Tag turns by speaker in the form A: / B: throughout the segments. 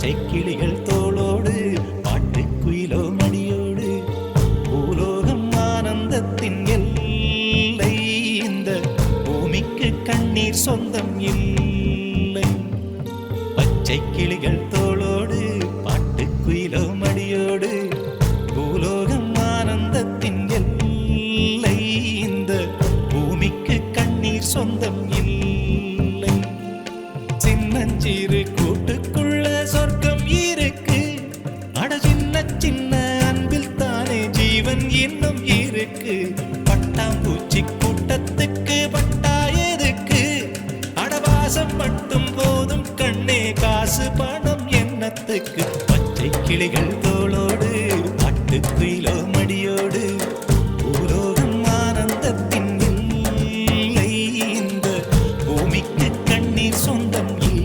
A: பச்சை கிளிகள் தோளோடு பாட்டுக்குயிலோ மடியோடு பூலோகம் ஆனந்தத்தின் எல்லை இந்த பூமிக்கு கண்ணீர் சொந்தம் இல்லை. பச்சை கிளிகள் தோளோடு பாட்டுக்குயிலோ மடியோடு பூலோகம் ஆனந்தத்தின் எல்லை இந்த பூமிக்கு கண்ணீர் சொந்தம் இல்லை. சின்னஞ்சிறு கூட்டுக்குள்ள சொர்க்கம் இருக்கு, அட சின்ன சின்ன அன்பில் தானே ஜீவன் இன்னும் இருக்கு. பட்டாம்பூச்சி கூட்டத்துக்கு பட்டா எதுக்கு, அடவாசம் மட்டும் போதும் கண்ணே, காசு பணம் என்னத்துக்கு. பச்சை கிளிகள் தோளோடு பாட்டுக்குயிலோ மடியோடு பூலோகம் ஆனந்தத்தின் இல்லை இந்த பூமிக்கு கண்ணீர் சொந்தம் இல்லை.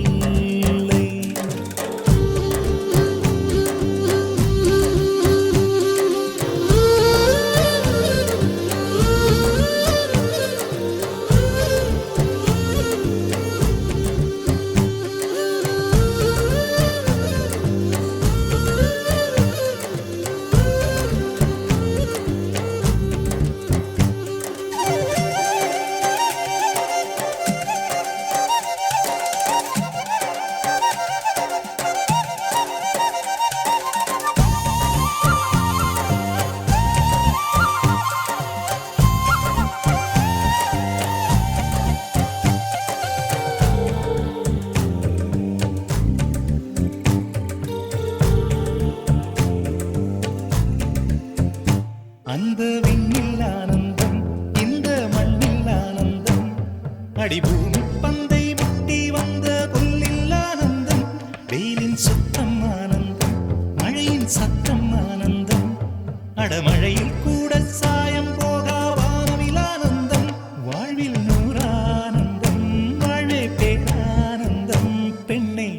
A: அந்த விண்ணில் ஆனந்தம், இந்த மண்ணில் ஆனந்தம், அடிபூமி பந்தை முட்டி வந்த புல்லில் ஆனந்தம். வெயிலின் சுத்தம் ஆனந்தம், மழையின் சத்தம் ஆனந்தம், அடமழையில் கூட சாயம் போகா வானவில் ஆனந்தம். வாழ்வில் நூறானந்தம், வாழ்வே பேரானந்தம். பெண்ணை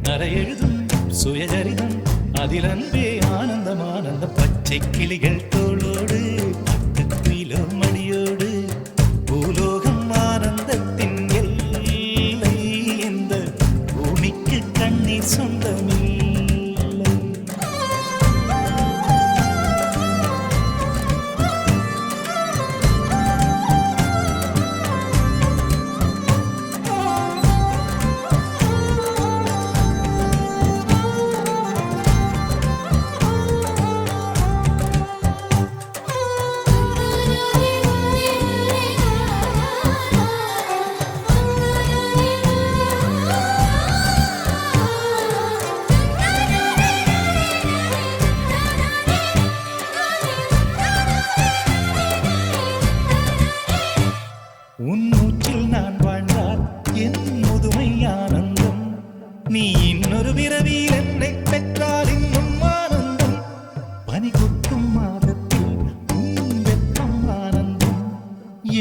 A: நரையெழுதும் சுயசரிதம், அதில் அன்பே ஆனந்தம் ஆனந்தம். பச்சை கிளிகள் தோளோடு பாட்டுக்குயிலோ மடியோடு பூலோகம் ஆனந்தத்தின் எல்லை இந்த பூமிக்கு கண்ணீர் சொந்தமில்லை. உன் மூச்சில் நான் வாழ்ந்தால் என் முதுமை ஆனந்தம், நீ இன்னொரு பிறவியில் என்னை பெற்றால் இன்னும் ஆனந்தம். பனி கொட்டும் மாதத்தில் உன் வெப்பம் ஆனந்தம்,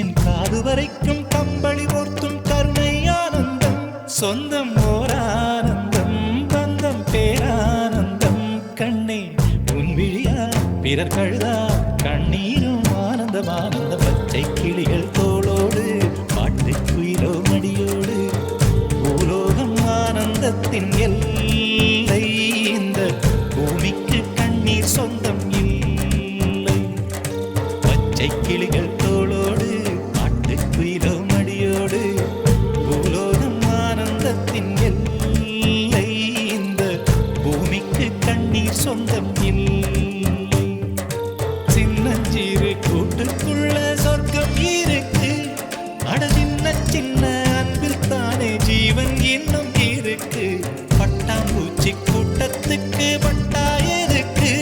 A: என் காது வரைக்கும் கம்பளி போர்த்தும் கருணை ஆனந்தம். சொந்தம் ஓர் ஆனந்தம், பந்தம் பேரானந்தம். கண்ணே உன் விழியா பிறர் கழுதா கண்ணீரும் ஆனந்தம் ஆனந்தம். பச்சை கிளிகள் தோளோடு பாட்டுக்குயிலோ மடியோடு பூலோகம் ஆனந்தத்தின் எல்லை இந்த பூமிக்கு கண்ணீர் சொந்தம் இல்லை. பச்சை கிளிகள் தோளோடு பாட்டுக்குயிலோ மடியோடு பூலோகம் ஆனந்தத்தின் எல்லை இந்த பூமிக்கு கண்ணீர் சொந்தம் இல்லை. சின்னஞ்சிறு கூட்டுக்குள்ள சொர்க்கம் இருக்கு, அட சின்ன சின்ன அன்பில் தானே ஜீவன் இன்னும் இருக்கு. பட்டாம்பூச்சி கூட்டத்துக்கு பட்டா எதுக்கு,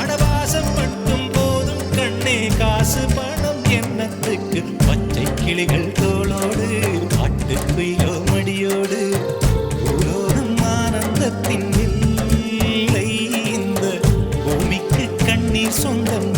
A: அடவாசம் மட்டும் போதும் கண்ணே, காசு பணம் என்னத்துக்கு. பச்சை கிளிகள் தோளோடு பாட்டுக்குயிலோ மடியோடு பூலோகம் ஆனந்தத்தின் இல்லை இந்த பூமிக்கு கண்ணீர் சொந்தம்